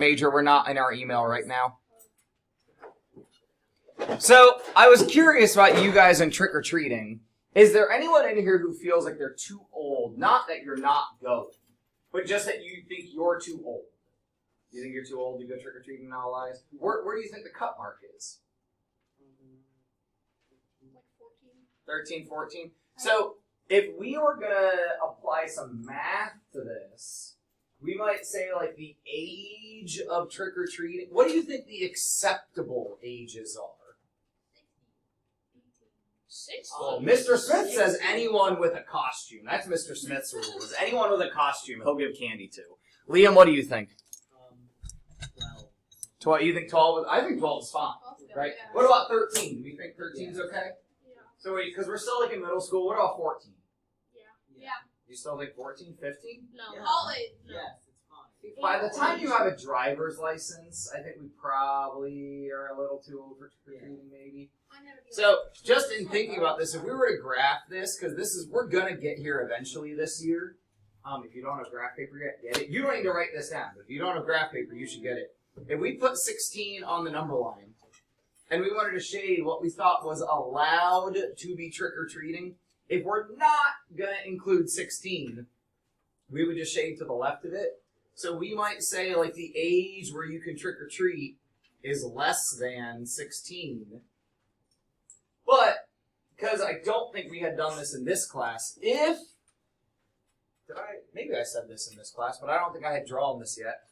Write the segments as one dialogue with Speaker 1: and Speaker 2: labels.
Speaker 1: Major, we're not in our email right now. So, I was curious about you guys and trick-or-treating. Is there anyone in here who feels like they're too old? Not that you're not going, but just that you think you're too old. You think you're too old to go trick-or-treating in all lies? Where do you think the cut mark is?
Speaker 2: Like 14.
Speaker 1: 13, 14? So, if we were going to apply some math to this, we might say, like, the age of trick-or-treating. What do you think the acceptable ages are?
Speaker 2: 16.
Speaker 1: Well, Mr. Smith says anyone with a costume. That's Mr. Smith's rules. Anyone with a costume, he'll give candy to. Liam, what do you think?
Speaker 3: 12.
Speaker 1: 12. You think 12? I think 12 is fine, right?
Speaker 2: Yeah.
Speaker 1: What about 13? Do we think 13 is okay?
Speaker 2: Yeah.
Speaker 1: So, because we're still, like, in middle school, what about 14?
Speaker 2: Yeah.
Speaker 1: You still think 14, 15?
Speaker 2: No.
Speaker 3: Yeah.
Speaker 2: College. No.
Speaker 3: Yes, it's fine.
Speaker 1: By the time you have a driver's license, I think we probably are a little too old for trick-or-treating, maybe.
Speaker 2: I never do
Speaker 1: So, just in thinking about this, if we were to graph this, because we're gonna get here eventually this year. If you don't have graph paper yet, get it. You don't need to write this down, but if you don't have graph paper, you should get it. If we put 16 on the number line, and we wanted to shade what we thought was allowed to be trick-or-treating, if we're not gonna include 16, we would just shade to the left of it. So we might say, like, the age where you can trick-or-treat is less than 16. But, because I don't think we had done this in this class, maybe I said this in this class, but I don't think I had drawn this yet.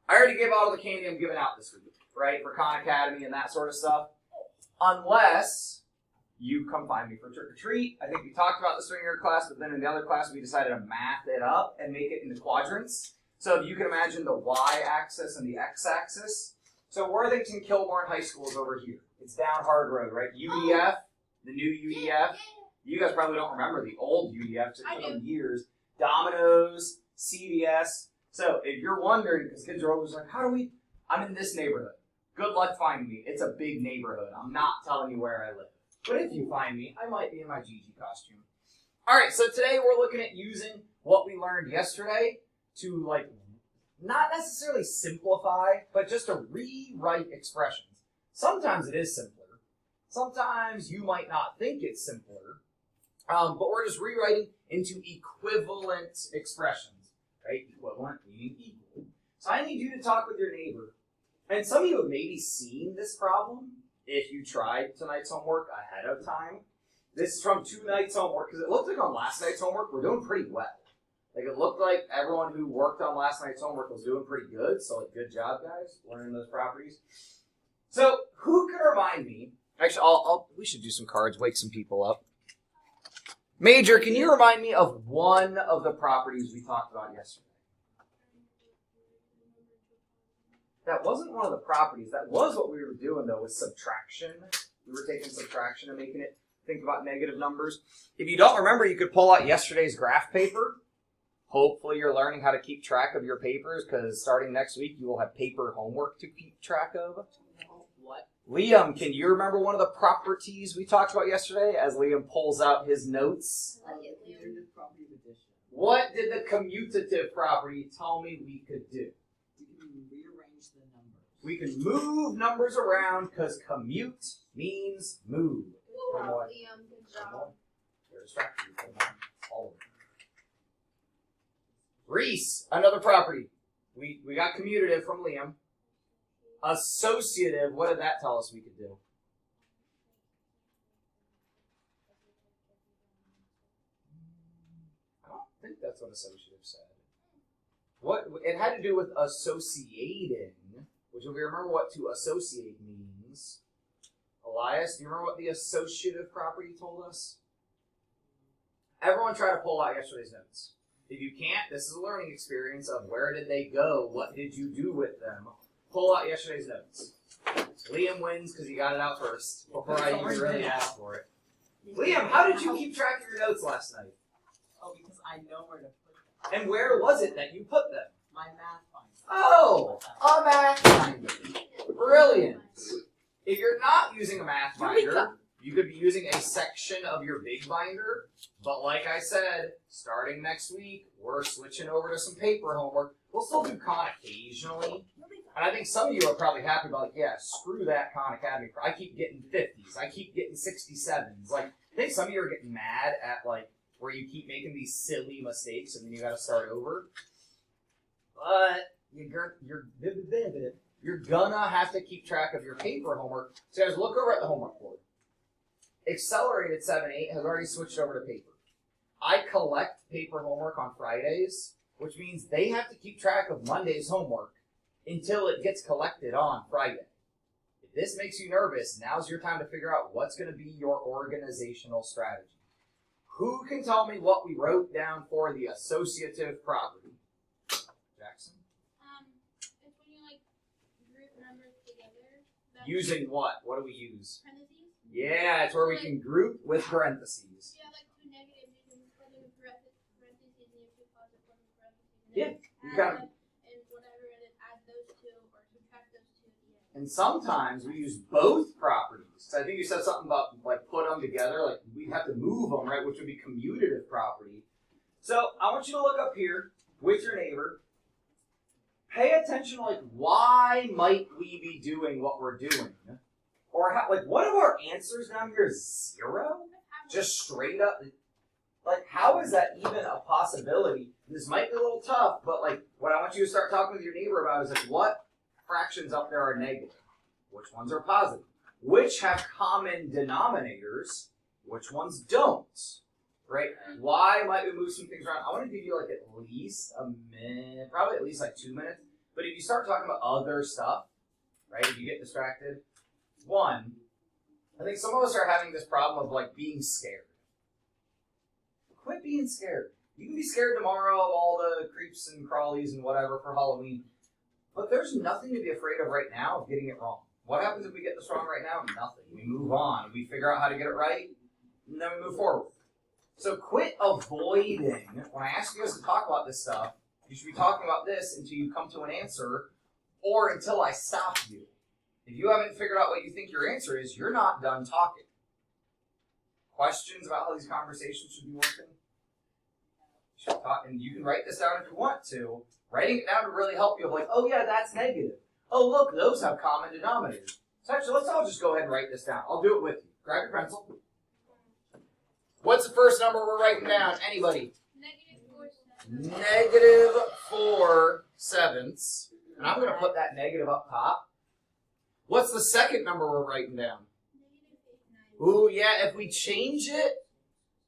Speaker 1: I already gave all the candy I'm giving out this week, right, for Khan Academy and that sort of stuff. Unless you come find me for trick-or-treat. I think we talked about this during your class, but then in the other class we decided to math it up and make it into quadrants. So if you can imagine the y-axis and the x-axis. So Worthington Kilbourne High School is over here. It's down Hard Road, right? UDF, the new UDF. You guys probably don't remember the old UDF. It
Speaker 2: I
Speaker 1: took
Speaker 2: do.
Speaker 1: them years. Domino's, CVS. So if you're wondering, because kids are always like, I'm in this neighborhood. Good luck finding me. It's a big neighborhood. I'm not telling you where I live. But if you find me, I might be in my Gigi costume. All right, so today we're looking at using what we learned yesterday to, like, not necessarily simplify, but just to rewrite expressions. Sometimes it is simpler. Sometimes you might not think it's simpler, but we're just rewriting into equivalent expressions, right? Equivalent meaning equal. So I need you to talk with your neighbor. And some of you have maybe seen this problem if you tried tonight's homework ahead of time. This is from 2 nights homework, because it looked like on last night's homework we're doing pretty well. Like, it looked like everyone who worked on last night's homework was doing pretty good, so, like, good job, guys, learning those properties. So, who can remind me? Actually, we should do some cards, wake some people up. Major, can you remind me of one of the properties we talked about yesterday? That wasn't one of the properties. That was what we were doing, though, with subtraction. We were taking subtraction and making it think about negative numbers. If you don't remember, you could pull out yesterday's graph paper. Hopefully you're learning how to keep track of your papers, because starting next week you will have paper homework to keep track of.
Speaker 3: What?
Speaker 1: Liam, can you remember one of the properties we talked about yesterday as Liam pulls out his notes?
Speaker 3: Commutative property of addition.
Speaker 1: What did the commutative property tell me we could do?
Speaker 3: You can rearrange the numbers.
Speaker 1: We can move numbers around because commute means move.
Speaker 2: Woo,
Speaker 1: Come on.
Speaker 2: Liam, good job.
Speaker 1: You're distracted. Come on. All of them. Reese, another property. We got commutative from Liam. Associative, what did that tell us we could do? I don't think that's what associative said. What it had to do with associating, which if we remember what to associate means. Elias, do you remember what the associative property told us? Everyone try to pull out yesterday's notes. If you can't, this is a learning experience of where did they go, what did you do with them. Pull out yesterday's notes. Liam wins because he got it out first before I even really asked for it. Liam, how did you keep track of your notes last night?
Speaker 3: Oh, because I know where to put them.
Speaker 1: And where was it that you put them?
Speaker 3: My math finder.
Speaker 1: Oh, a math binder. Brilliant. If you're not using a math binder, you could be using a section of your big binder. But like I said, starting next week, we're switching over to some paper homework. We'll still do Khan occasionally. And I think some of you are probably happy about, like, yeah, screw that Khan Academy. I keep getting 50s. I keep getting 67s. Like, I think some of you are getting mad at, like, where you keep making these silly mistakes and then you got to start over. But you're gonna have to keep track of your paper homework. So guys, look over at the homework board. Accelerated 7-8 has already switched over to paper. I collect paper homework on Fridays, which means they have to keep track of Monday's homework until it gets collected on Friday. If this makes you nervous, now's your time to figure out what's going to be your organizational strategy. Who can tell me what we wrote down for the associative property? Jackson?
Speaker 2: It's when you like group numbers together.
Speaker 1: Using what? What do we use?
Speaker 2: Parentheses.
Speaker 1: Yeah, it's where we can group with parentheses.
Speaker 2: Yeah, like two negatives, you can put them in parentheses, and you have two positive ones in parentheses.
Speaker 1: Yeah, you
Speaker 2: And
Speaker 1: got
Speaker 2: them, and whatever it is, add those two or subtract those two at the end.
Speaker 1: And sometimes we use both properties. So I think you said something about like put them together, like we have to move them, right? Which would be commutative property. So I want you to look up here with your neighbor. Pay attention, like why might we be doing what we're doing? Or how, like one of our answers down here is 0? Just straight up. Like how is that even a possibility? And this might be a little tough, but like what I want you to start talking with your neighbor about is like what fractions up there are negative? Which ones are positive? Which have common denominators? Which ones don't? Right? Why might we move some things around? I want to give you like at least a minute, probably at least like 2 minutes. But if you start talking about other stuff, right, if you get distracted, one, I think some of us are having this problem of like being scared. Quit being scared. You can be scared tomorrow of all the creeps and crawlies and whatever for Halloween. But there's nothing to be afraid of right now of getting it wrong. What happens if we get this wrong right now? Nothing. We move on. We figure out how to get it right, and then we move forward. So quit avoiding. When I ask you guys to talk about this stuff, you should be talking about this until you come to an answer or until I stop you. If you haven't figured out what you think your answer is, you're not done talking. Questions about how these conversations should be working? You should talk, and you can write this down if you want to. Writing it down would really help you of like, oh yeah, that's negative. Oh look, those have common denominators. So actually, let's all just go ahead and write this down. I'll do it with you. Grab your pencil. What's the first number we're writing down? Anybody? -4/7. And I'm going to put that negative up top. What's the second number we're writing down? Ooh, yeah, if we change it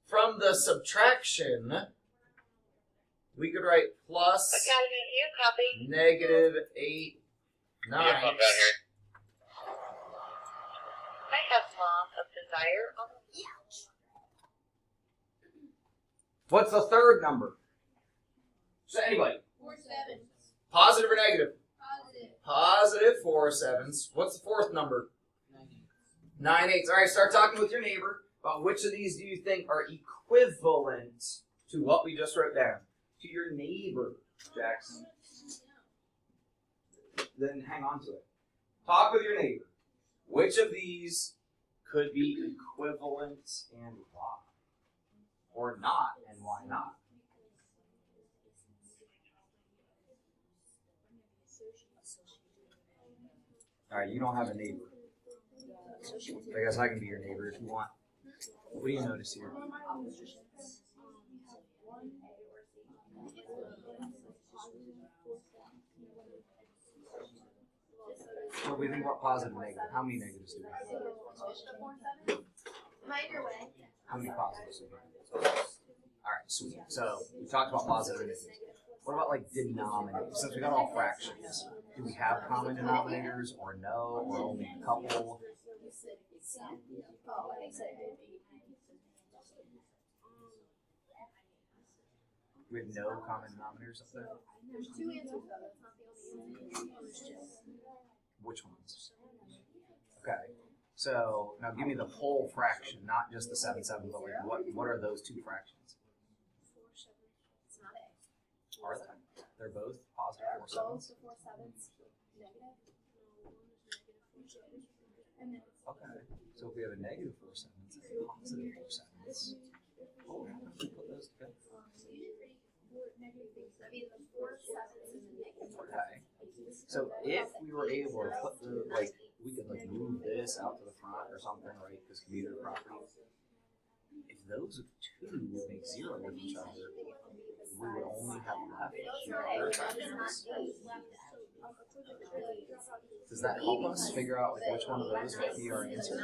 Speaker 1: from the subtraction, we could write plus -8/9.
Speaker 4: I have loss of desire on the couch.
Speaker 1: What's the third number? So anybody?
Speaker 2: 4/7.
Speaker 1: Positive or negative?
Speaker 2: Positive.
Speaker 1: +4/7. What's the fourth number? 9/8. All right, start talking with your neighbor about which of these do you think are equivalent to what we just wrote down. To your neighbor, Jackson. Then hang on to it. Talk with your neighbor. Which of these could be equivalent and why? Or not, and why not? Alright, you don't have a neighbor. I guess I can be your neighbor if you want. What do you notice here? What do we think about positive and negative? How many negatives do we have? How many positives do we have? Alright, sweet. So, we talked about positive and negative. What about like denominators? Since we got all fractions, do we have common denominators or no, or only a couple? We have no common denominators up there?
Speaker 2: There's two answers though, that's not the only answer.
Speaker 1: Which ones? Okay. So now give me the whole fraction, not just the 7/7, but like what are those two fractions?
Speaker 2: 4/7. It's not A.
Speaker 1: Are they? They're both positive 4/7s?
Speaker 2: 4/7 negative. And then
Speaker 1: Okay. So if we have a negative 4/7 and a positive 4/7, what would happen if we put those together?
Speaker 2: negative things I mean, the 4 sevens and the negative 4
Speaker 1: Okay.
Speaker 2: sevens.
Speaker 1: So if we were able to put the, like, we could like move this out to the front or something, right? Because commuter property. If those two would make 0 with each other, we would only have left here. Does that help us figure out like which one of those might be our answer?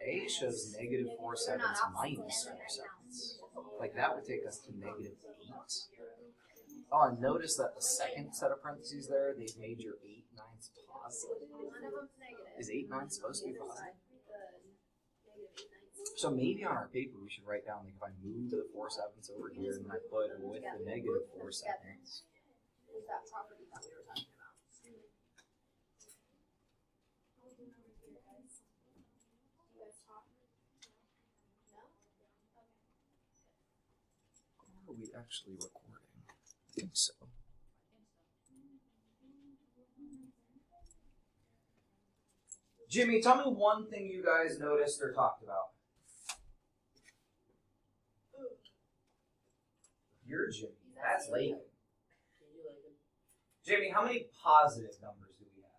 Speaker 1: A shows negative 4 sevens minus 4 sevens. Like that would take us to negative 8. Oh, and notice that the second set of parentheses there, they've made your 8 nines positive. Is 8 nines supposed to be positive? So maybe on our paper we should write down like if I move the 4 sevens over here and I put it with the negative 4 sevens.
Speaker 2: Was that property that we were talking about? You guys talk? No?
Speaker 1: Are we actually recording? I think so. Jimmy, tell me one thing you guys noticed or talked about. You're Jimmy. That's Lakin. Jimmy, how many positive numbers do we have?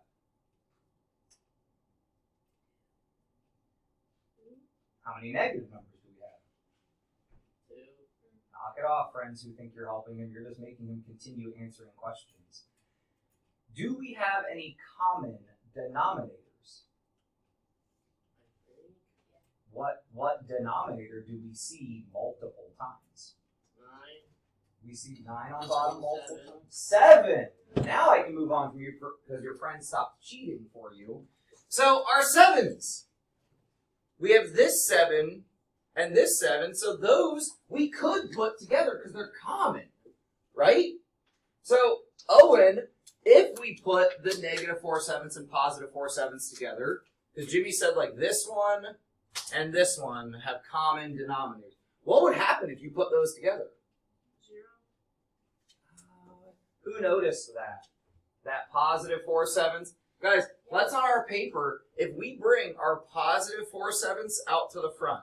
Speaker 1: How many negative numbers do we have?
Speaker 5: 2.
Speaker 1: Knock it off, friends who think you're helping him. You're just making him continue answering questions. Do we have any common denominators? What denominator do we see multiple times?
Speaker 5: 9.
Speaker 1: We see 9 on bottom multiple times. 7! Now I can move on from you because your friend stopped cheating for you. So our 7s. We have this 7 and this 7. So those we could put together because they're common. Right? So Owen, if we put the negative 4 sevens and positive 4 sevens together, because Jimmy said like this one and this one have common denominators. What would happen if you put those together?
Speaker 2: 0.
Speaker 1: Who noticed that? That positive 4 sevens? Guys, that's on our paper. If we bring our positive 4 sevens out to the front,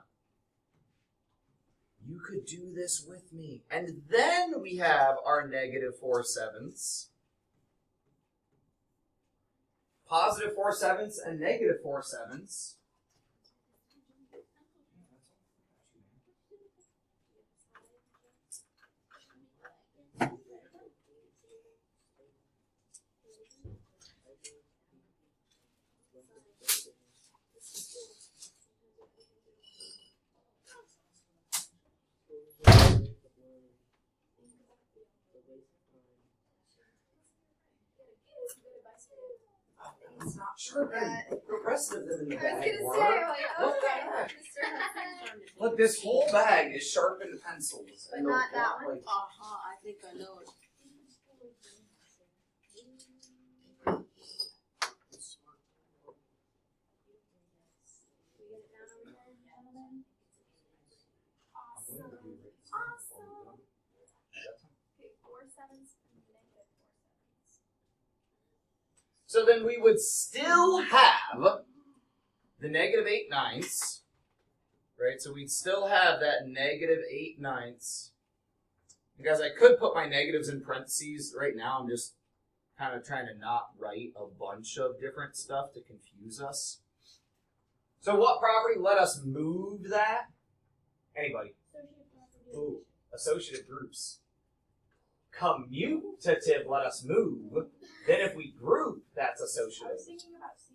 Speaker 1: you could do this with me. And then we have our negative 4 sevens. Positive 4 sevens and negative 4 sevens. I'm not sure the rest of them in the bag were. Look at that. Look, this whole bag is sharpened pencils.
Speaker 2: But not that one?
Speaker 1: Like,
Speaker 3: I think I know it.
Speaker 2: Awesome. Okay, 4 sevens and negative 4 sevens.
Speaker 1: so then we would still have the negative 8 ninths, right? So we'd still have that negative 8 ninths. Because I could put my negatives in parentheses right now. I'm just kind of trying to not write a bunch of different stuff to confuse us. So what property let us move that? Anybody? Ooh, associative groups. Commutative let us move. Then if we group, that's
Speaker 2: I
Speaker 1: associative.
Speaker 2: was thinking about C.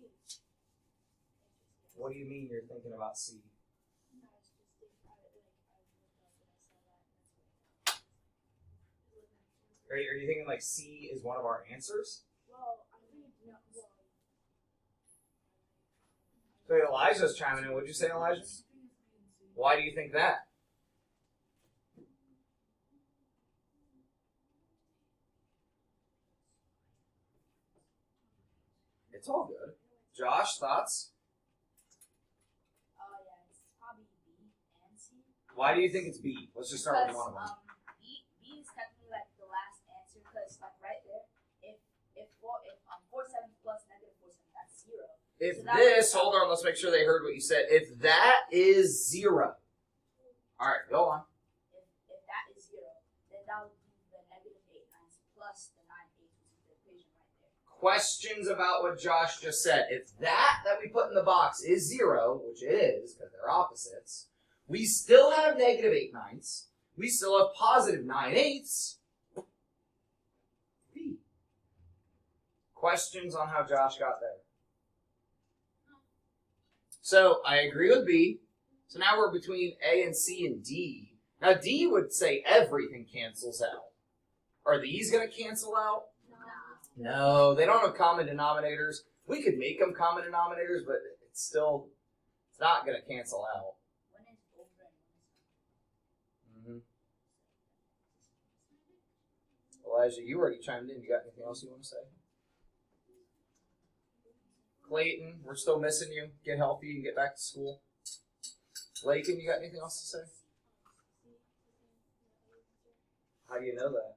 Speaker 1: What do you mean you're thinking about C? Are you thinking like C is one of our answers?
Speaker 2: Well, I'm thinking, no,
Speaker 1: So Elijah's chiming in. What'd you say, Elijah? Why do you think that? It's all good. Josh, thoughts?
Speaker 6: Yeah, it's probably B and C.
Speaker 1: Why do you think it's B? Let's just start with one of them.
Speaker 6: B is technically like the last answer because like right there, if 4 sevens plus negative 4 sevens, that's 0.
Speaker 1: If
Speaker 6: So that
Speaker 1: this,
Speaker 6: would-
Speaker 1: hold on, let's make sure they heard what you said. If that is 0. All right, go on.
Speaker 6: If
Speaker 1: Questions about what Josh just said. If that we put in the box is 0, which it is, because they're opposites, we still have negative 8/9. We still have positive 9/8. B. Questions on how Josh got there? So I agree with B. So now we're between A and C and D. Now D would say everything cancels out. Are these going to cancel out? No, they don't have common denominators. We could make them common denominators, but it's not going to cancel out.
Speaker 6: One is over and one is
Speaker 1: Elijah, you already chimed in. You got anything else you want to say? Clayton, we're still missing you. Get healthy and get back to school. Lakin, you got anything else to say? How do you know that?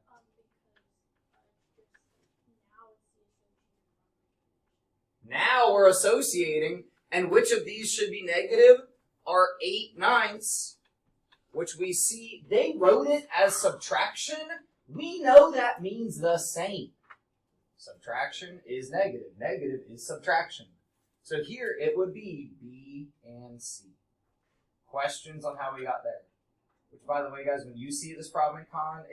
Speaker 1: Now we're associating, and which of these should be negative? Our 8/9, which we see, they wrote it as subtraction. We know that means the same. Subtraction is negative. Negative is subtraction. So here it would be B and C. Questions on how we got there? Which, by the way, guys, when you see this problem in Khan,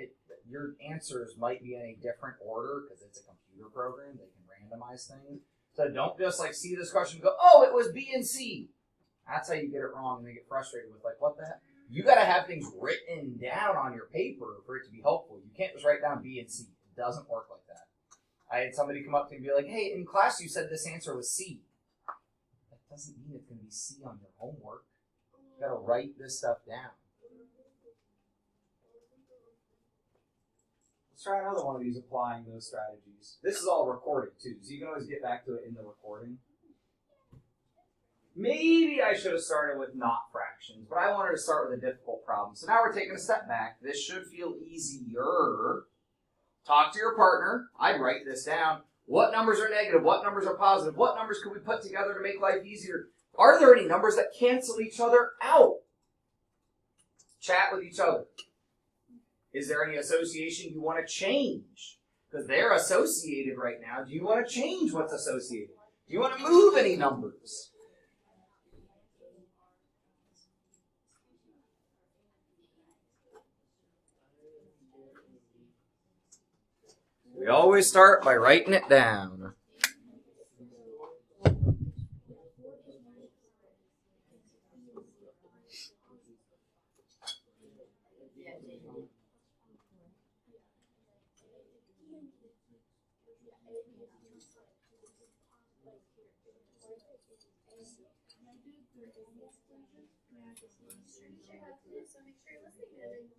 Speaker 1: your answers might be in a different order because it's a computer program. They can randomize things. So don't just see this question and go, oh, it was B and C. That's how you get it wrong and they get frustrated with what the heck? You got to have things written down on your paper for it to be helpful. You can't just write down B and C. It doesn't work like that. I had somebody come up to me and be like, hey, in class you said this answer was C. That doesn't mean it's going to be C on your homework. You got to write this stuff down. Let's try another one of these applying those strategies. This is all recorded too, so you can always get back to it in the recording. Maybe I should have started with not fractions, but I wanted to start with a difficult problem. So now we're taking a step back. This should feel easier. Talk to your partner. I'd write this down. What numbers are negative? What numbers are positive? What numbers could we put together to make life easier? Are there any numbers that cancel each other out? Chat with each other. Is there any association you want to change? Because they're associated right now. Do you want to change what's associated? Do you want to move any numbers? We always start by writing it down.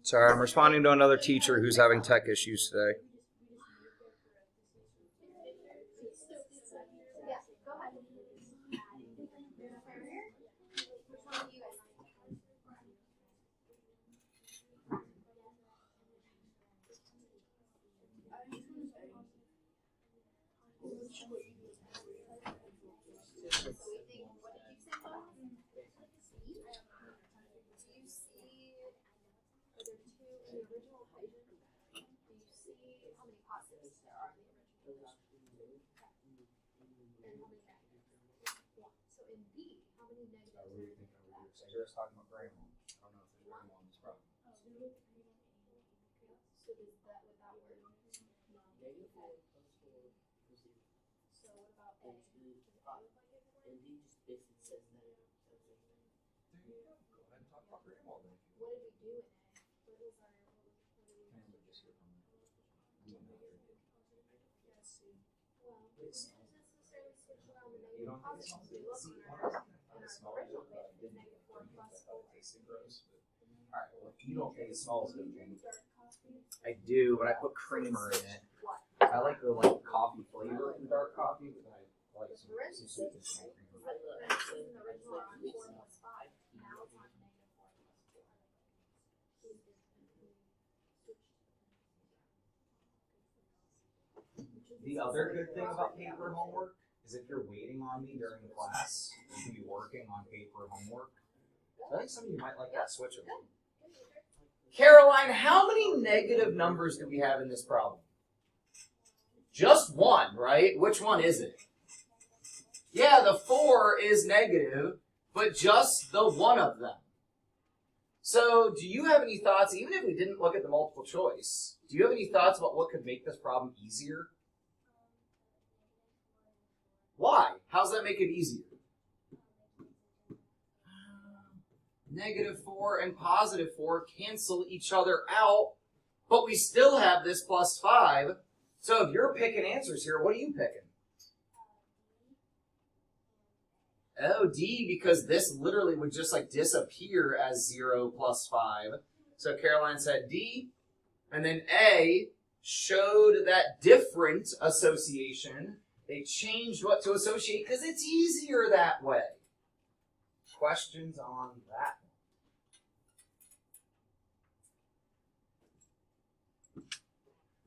Speaker 1: Sorry, I'm responding to another teacher who's having tech issues today.
Speaker 2: Yeah, go ahead. Which one do you guys like?
Speaker 1: You're just talking about grandma. I don't know if there's grandma on this problem.
Speaker 2: So does that with that word? No. So what about A? Does it look like it?
Speaker 3: And he just basically says that.
Speaker 1: There you go. Go ahead and talk about grandma then.
Speaker 2: What did we do in A? What was our
Speaker 1: Just hear from them.
Speaker 2: well, we didn't necessarily switch around the
Speaker 1: You
Speaker 2: negative
Speaker 1: don't think
Speaker 2: positives.
Speaker 1: it's
Speaker 2: We look
Speaker 1: See,
Speaker 2: on
Speaker 1: one
Speaker 2: our
Speaker 1: of the small
Speaker 2: original
Speaker 1: is
Speaker 2: page, it's negative 4 plus 4.
Speaker 1: Alright, well, if you don't think the small is good,
Speaker 2: Drink dark coffee.
Speaker 1: I do, but I put creamer in it.
Speaker 2: What?
Speaker 1: I like the coffee flavor in dark coffee, but I like some sweetness in creamer.
Speaker 2: But it's in the original on 4 plus 5. Now it's on negative 4 plus 4.
Speaker 1: The other good thing about paper homework is if you're waiting on me during class, you can be working on paper homework. I think some of you might like that switch over. Caroline, how many negative numbers do we have in this problem? Just one, right? Which one is it? Yeah, the 4 is negative, but just the one of them. So, do you have any thoughts, even if we didn't look at the multiple choice, do you have any thoughts about what could make this problem easier? Why? How's that make it easier? -4 and +4 cancel each other out, but we still have this +5. So if you're picking answers here, what are you picking? Oh, D, because this literally would just like disappear as 0 + 5. So Caroline said D. And then A showed that different association. They changed what to associate because it's easier that way. Questions on that?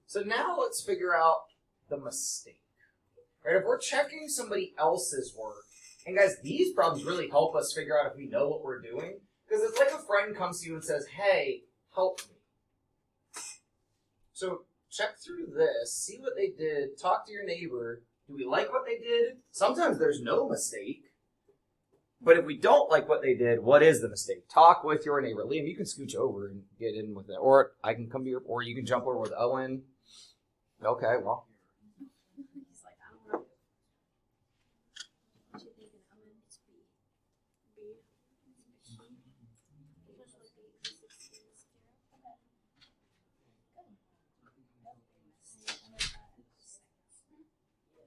Speaker 1: So now let's figure out the mistake. Right? If we're checking somebody else's work, and guys, these problems really help us figure out if we know what we're doing. Because it's like a friend comes to you and says, hey, help me. So check through this, see what they did, talk to your neighbor. Do we like what they did? Sometimes there's no mistake. But if we don't like what they did, what is the mistake? Talk with your neighbor. Liam, you can scooch over and get in with it. Or I can come here, or you can jump over with Owen. Okay, well.
Speaker 2: He's like, I don't know. What you thinking? I'm in it's B. B.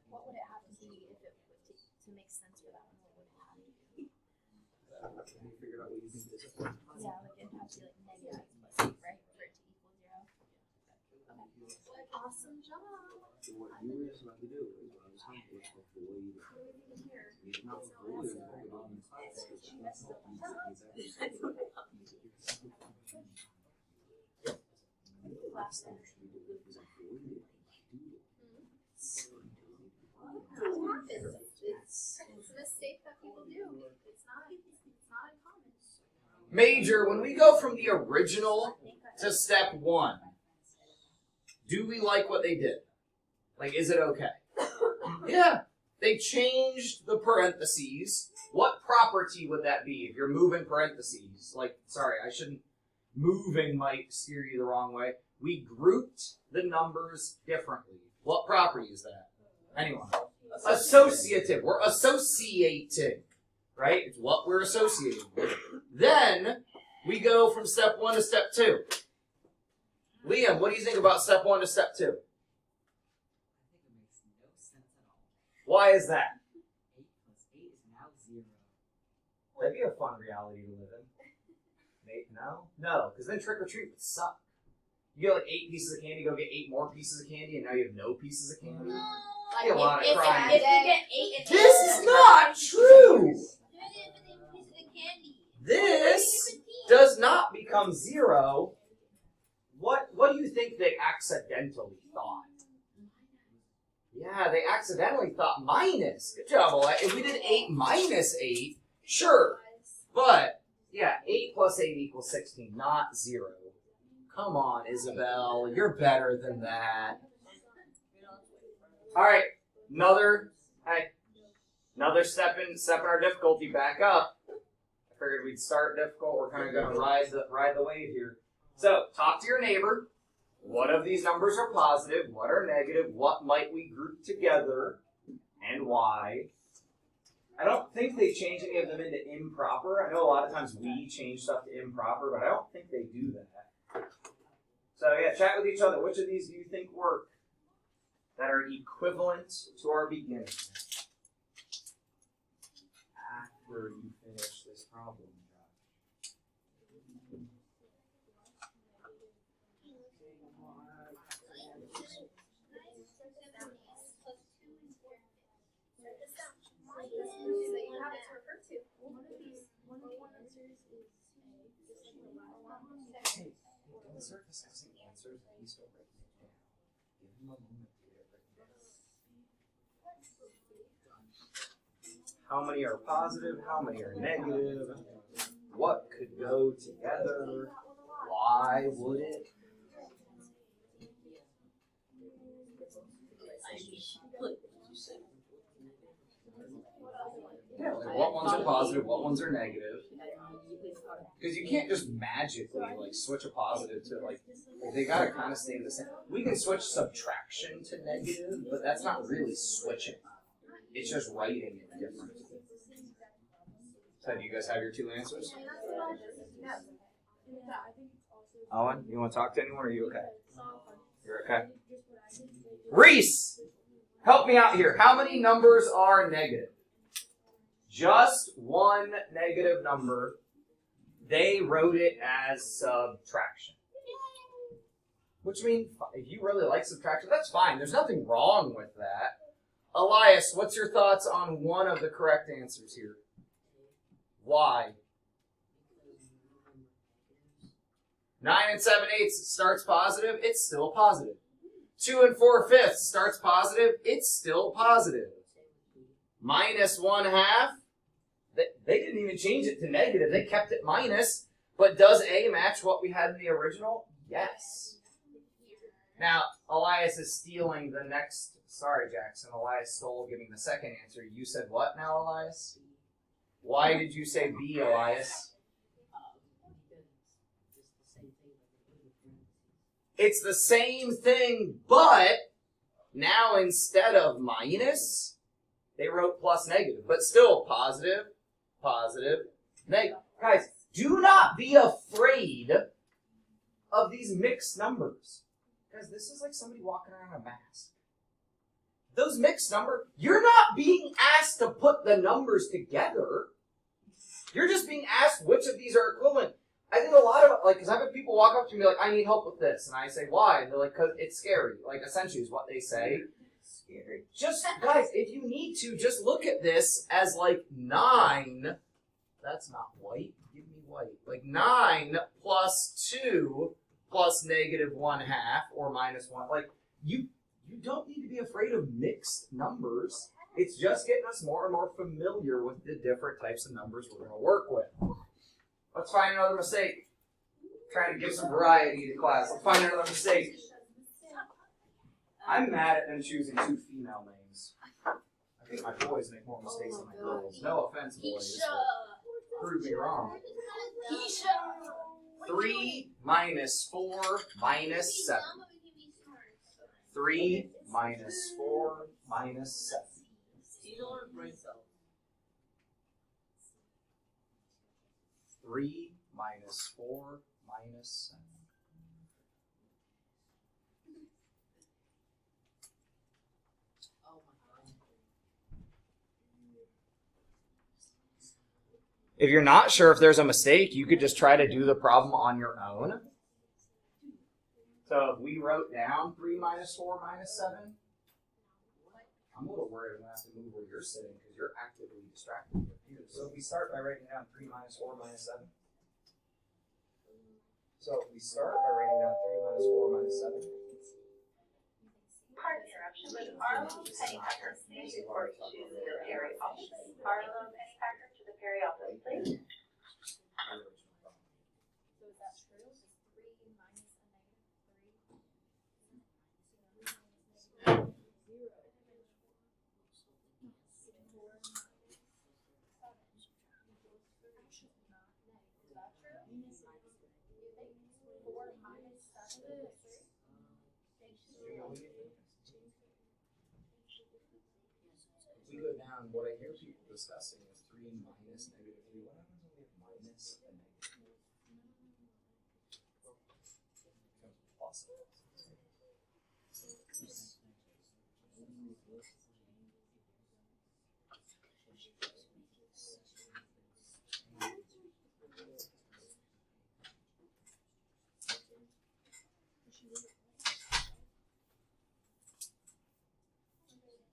Speaker 2: What would it have to be if it to make sense for that one? What would it have to be? Yeah, like it'd have to be like negative x plus 8, right? For it to equal 0. Okay. Awesome job.
Speaker 5: So what you were supposed to do is what I was saying was before you
Speaker 2: It's a mistake that people do. It's not uncommon.
Speaker 1: Major, when we go from the original to step 1, do we like what they did? Like, is it okay? Yeah. They changed the parentheses. What property would that be if you're moving parentheses? Like, sorry, I shouldn't. Moving might steer you the wrong way. We grouped the numbers differently. What property is that? Anyone? Associative. We're associating. Right? It's what we're associating with. Then, we go from step 1 to step 2. Liam, what do you think about step 1 to step 2?
Speaker 3: I think it makes no sense at all.
Speaker 1: Why is that?
Speaker 3: 8 plus 8 is now 0.
Speaker 1: That'd be a fun reality to live in. No? No, because then trick or treat would suck. You get like 8 pieces of candy, go get 8 more pieces of candy, and now you have no pieces of candy. I get a lot of crying.
Speaker 6: If you get 8,
Speaker 1: This is not true! This does not become 0. What do you think they accidentally thought? Yeah, they accidentally thought minus. Good job, Ola. If we did 8 minus 8, sure. But, yeah, 8 plus 8 equals 16, not 0. Come on, Isabel. You're better than that. All right, another step in our difficulty back up. I figured we'd start difficult. We're kind of going to ride the wave here. So, talk to your neighbor. What of these numbers are positive? What are negative? What might we group together? And why? I don't think they change any of them into improper. I know a lot of times we change stuff to improper, but I don't think they do that. So yeah, chat with each other. Which of these do you think work that are equivalent to our beginning? After you finish this problem, Josh. Hey, don't start discussing answers. He's still writing it down. Give him a moment to get it written down. How many are positive? How many are negative? What could go together? Why would it? Yeah, like what ones are positive, what ones are negative. Because you can't just magically like switch a positive to like they gotta kind of stay the same. We can switch subtraction to negative, but that's not really switching. It's just writing it different. So do you guys have your two answers? Owen, you want to talk to anyone or are you okay? You're okay. Reese, help me out here. How many numbers are negative? Just one negative number. They wrote it as subtraction. Which means if you really like subtraction, that's fine. There's nothing wrong with that. Elias, what's your thoughts on one of the correct answers here? Why? 9 7/8 starts positive, it's still positive. 2 4/5 starts positive, it's still positive. Minus 1/2, they didn't even change it to negative, they kept it minus. But does A match what we had in the original? Yes. Now, Elias is stealing the next, sorry Jackson, Elias stole giving the second answer. You said what now, Elias? Why did you say B, Elias? It's the same thing, but now instead of minus, they wrote plus negative, but still positive, positive, negative. Guys, do not be afraid of these mixed numbers. Guys, this is like somebody walking around a mask. Those mixed numbers, you're not being asked to put the numbers together. You're just being asked which of these are equivalent. I think a lot of, like, because I've had people walk up to me like, I need help with this. And I say, why? And they're like, because it's scary. Like, essentially is what they say. Scary. Just, guys, if you need to, just look at this as like 9. That's not white. Give me white. Like 9 plus 2 plus negative 1/2 or minus 1. Like, you don't need to be afraid of mixed numbers. It's just getting us more and more familiar with the different types of numbers we're going to work with. Let's find another mistake. Trying to give some variety to class. Let's find another mistake. I'm mad at them choosing 2 female names. I think my boys make more mistakes than my girls. No offense, boys. Prove me wrong. 3 minus 4 minus 7. 3 minus 4 minus 7. 3 minus 4 minus 7. If you're not sure if there's a mistake, you could just try to do the problem on your own. So if we wrote down 3 minus 4 minus 7, I'm a little worried I'm going to have to move where you're sitting because you're actively distracted. So if we start by writing down 3 minus 4 minus 7. So if we start by writing down 3 minus 4 minus 7.
Speaker 4: Pardon the interruption, but Arlo Pennypacker, please report to the Perry office. Arlo Pennypacker to the Perry office, please.
Speaker 2: So is that true? Is 3 minus a negative 3? 0.
Speaker 1: If we go down, what I hear people discussing is 3 minus negative 3. What happens when we have minus a negative? Plus.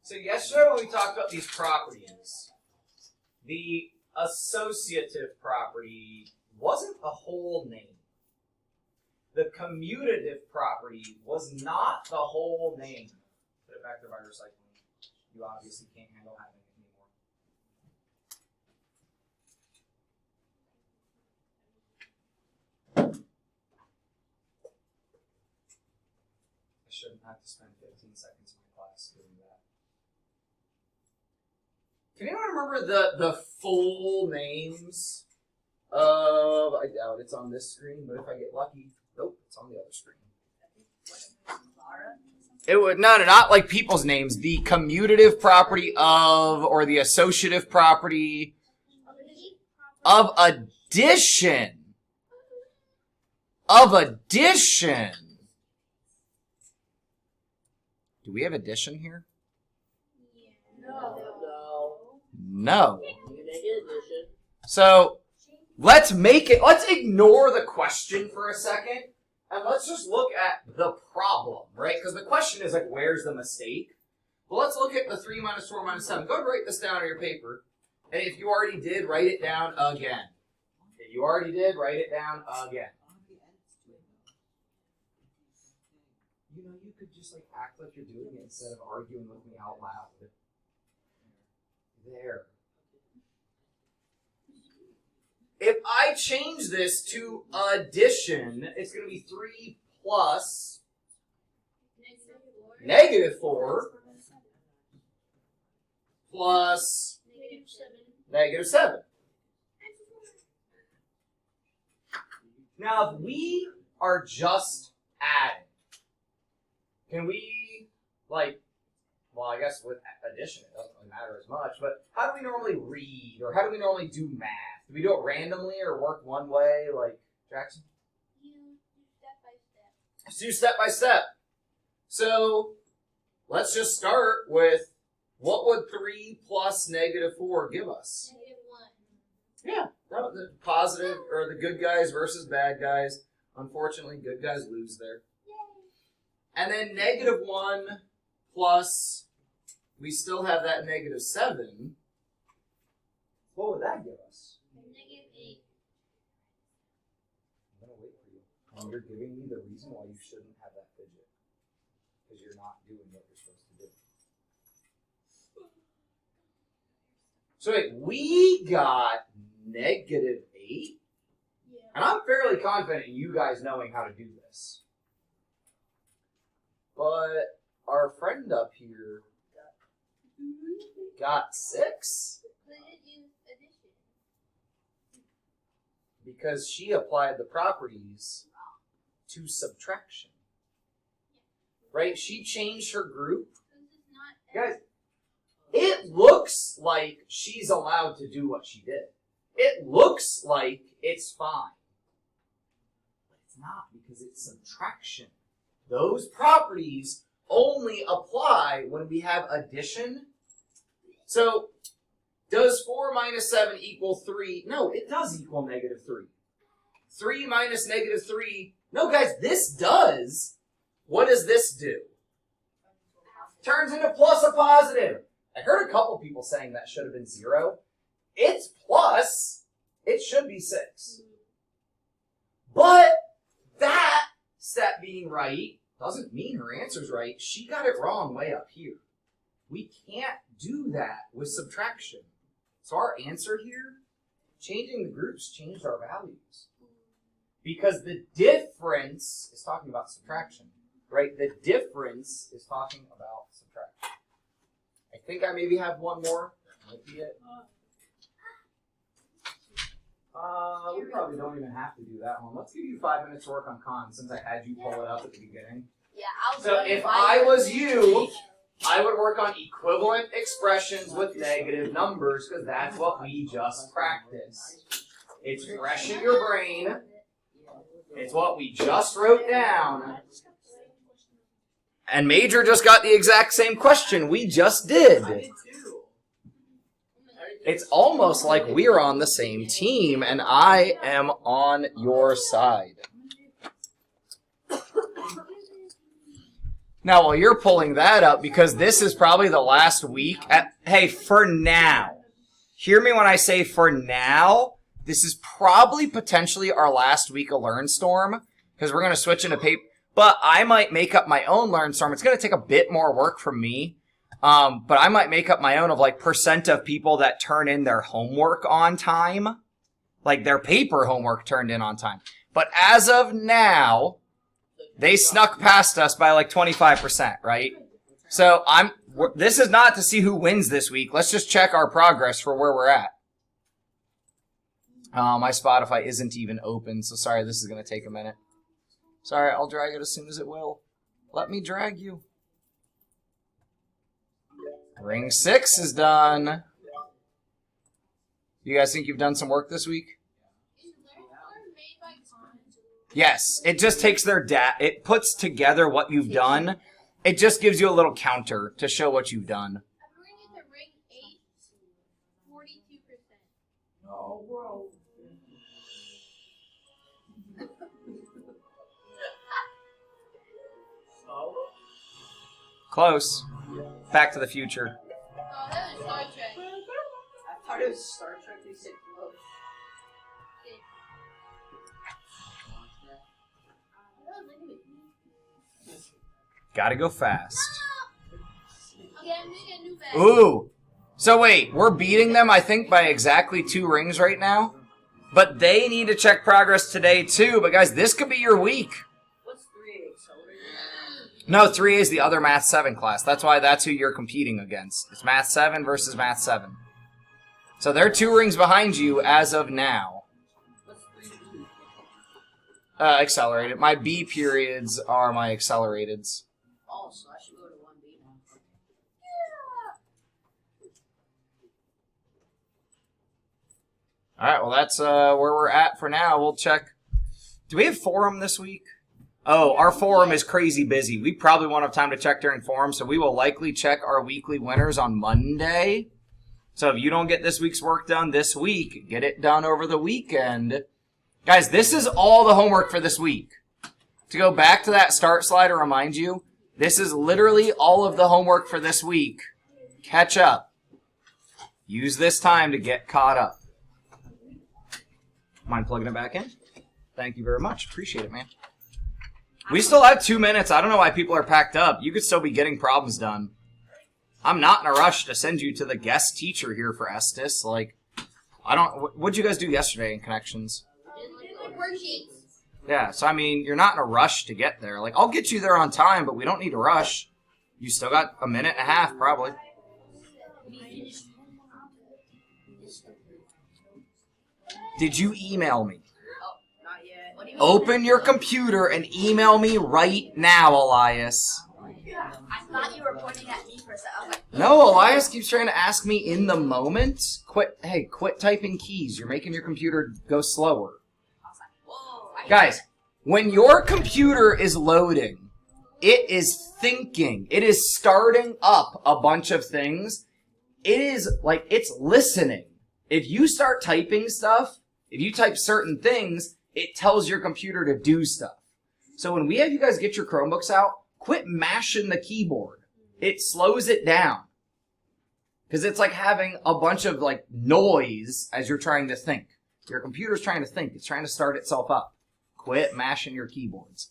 Speaker 1: So yesterday when we talked about these properties, the associative property wasn't a whole name. The commutative property was not the whole name. Put it back there by recycling. You obviously can't handle having it anymore. I shouldn't have to spend 15 seconds in my class doing that. Can anyone remember the full names of? I doubt it's on this screen, but if I get lucky, nope, it's on the other screen. It would not like people's names. The commutative property of, or the associative property of addition. Of addition. Do we have addition here? No. So let's ignore the question for a second, and let's just look at the problem, right? Because the question is like, where's the mistake? Well, let's look at the 3 minus 4 minus 7. Go ahead and write this down on your paper. And if you already did, write it down again. If you already did, write it down again. You know, you could just like act like you're doing it instead of arguing with me out loud. There. If I change this to addition, it's going to be 3 plus negative 4 plus negative 7. Now, if we are just adding, can we, like, well, I guess with addition it doesn't really matter as much, but how do we normally read, or how do we normally do math? Do we do it randomly or work one way, like Jackson?
Speaker 6: You step by step.
Speaker 1: Let's do step by step. So, let's just start with, what would 3 plus negative 4 give us?
Speaker 6: -1.
Speaker 1: Yeah, the positive, or the good guys versus bad guys. Unfortunately, good guys lose there. And then negative 1 plus, we still have that negative 7. What would that give us?
Speaker 6: -8.
Speaker 1: I'm going to wait for you. And you're giving me the reason why you shouldn't have that fidget. Because you're not doing what you're supposed to do. So wait, we got negative 8?
Speaker 6: Yeah.
Speaker 1: And I'm fairly confident in you guys knowing how to do this. But our friend up here got 6?
Speaker 6: But it is addition.
Speaker 1: Because she applied the properties to subtraction. Right? She changed her group.
Speaker 6: This is not
Speaker 1: Guys, it looks like she's allowed to do what she did. It looks like it's fine. But it's not, because it's subtraction. Those properties only apply when we have addition. So, does 4 minus 7 equal 3? No, it does equal negative 3. 3 minus negative 3. No, guys, this does. What does this do? Turns into plus a positive. I heard a couple people saying that should have been 0. It's plus. It should be 6. But that step being right doesn't mean her answer's right. She got it wrong way up here. We can't do that with subtraction. So our answer here, changing the groups changed our values. Because the difference is talking about subtraction, right? The difference is talking about subtraction. I think I maybe have one more. That might be it. We probably don't even have to do that one. Let's give you 5 minutes to work on cons, since I had you pull it up at the beginning.
Speaker 6: Yeah,
Speaker 1: So if I was you, I would work on equivalent expressions with negative numbers, because that's what we just practiced. It's fresh in your brain. It's what we just wrote down. And Major just got the exact same question we just did. It's almost like we're on the same team, and I am on your side. Now, while you're pulling that up, because this is probably the last week, hey, for now, hear me when I say for now, this is probably potentially our last week of LearnStorm, because we're going to switch into paper, but I might make up my own LearnStorm. It's going to take a bit more work from me, but I might make up my own of like % of people that turn in their homework on time, like their paper homework turned in on time. But as of now, They snuck past us by like 25%, right? So this is not to see who wins this week. Let's just check our progress for where we're at. My Spotify isn't even open, so sorry, this is going to take a minute. Sorry, I'll drag it as soon as it will. Let me drag you. Ring 6 is done. You guys think you've done some work this week? Yes, it just takes their data. It puts together what you've done. It just gives you a little counter to show what you've done.
Speaker 2: I'm reading the ring 8, 42%.
Speaker 5: Oh, bro.
Speaker 1: Close. Back to the Future.
Speaker 2: Oh, that was Star Trek.
Speaker 3: I thought it was Star Trek. They said close.
Speaker 1: Gotta go fast.
Speaker 2: Okay, I'm making a new bag.
Speaker 1: Ooh. So wait, we're beating them, I think, by exactly 2 rings right now. But they need to check progress today, too. But guys, this could be your week.
Speaker 3: What's 3A accelerated?
Speaker 1: No, 3A is the other Math 7 class. That's why that's who you're competing against. It's Math 7 versus Math 7. So they're 2 rings behind you as of now.
Speaker 3: What's 3B?
Speaker 1: Accelerated. My B periods are my accelerateds.
Speaker 3: Oh, so I should go to 1B now.
Speaker 1: Alright, well that's where we're at for now. We'll check. Do we have forum this week? Oh, our forum is crazy busy. We probably won't have time to check during forum, so we will likely check our weekly winners on Monday. So if you don't get this week's work done this week, get it done over the weekend. Guys, this is all the homework for this week. To go back to that start slide and remind you, this is literally all of the homework for this week. Catch up. Use this time to get caught up. Mind plugging it back in? Thank you very much. Appreciate it, man. We still have 2 minutes. I don't know why people are packed up. You could still be getting problems done. I'm not in a rush to send you to the guest teacher here for Estes. Like, what'd you guys do yesterday in Connections?
Speaker 2: Worksheets.
Speaker 1: Yeah, so I mean, you're not in a rush to get there. Like, I'll get you there on time, but we don't need to rush. You still got a minute and a half, probably. Did you email me?
Speaker 3: Oh, not yet. What do you
Speaker 1: Open your computer and email me right now, Elias.
Speaker 6: I thought you were pointing at me for a second. I was like,
Speaker 1: No, Elias keeps trying to ask me in the moment. Quit typing keys. You're making your computer go slower.
Speaker 6: whoa.
Speaker 1: Guys, when your computer is loading, it is thinking. It is starting up a bunch of things. It is like it's listening. If you start typing stuff, if you type certain things, it tells your computer to do stuff. So when we have you guys get your Chromebooks out, quit mashing the keyboard. It slows it down. Because it's like having a bunch of like noise as you're trying to think. Your computer's trying to think. It's trying to start itself up. Quit mashing your keyboards.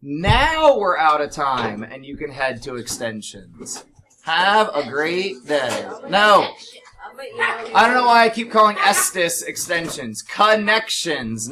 Speaker 1: Now we're out of time and you can head to extensions. Have a great day. No, I don't know why I keep calling Estes extensions. Connections.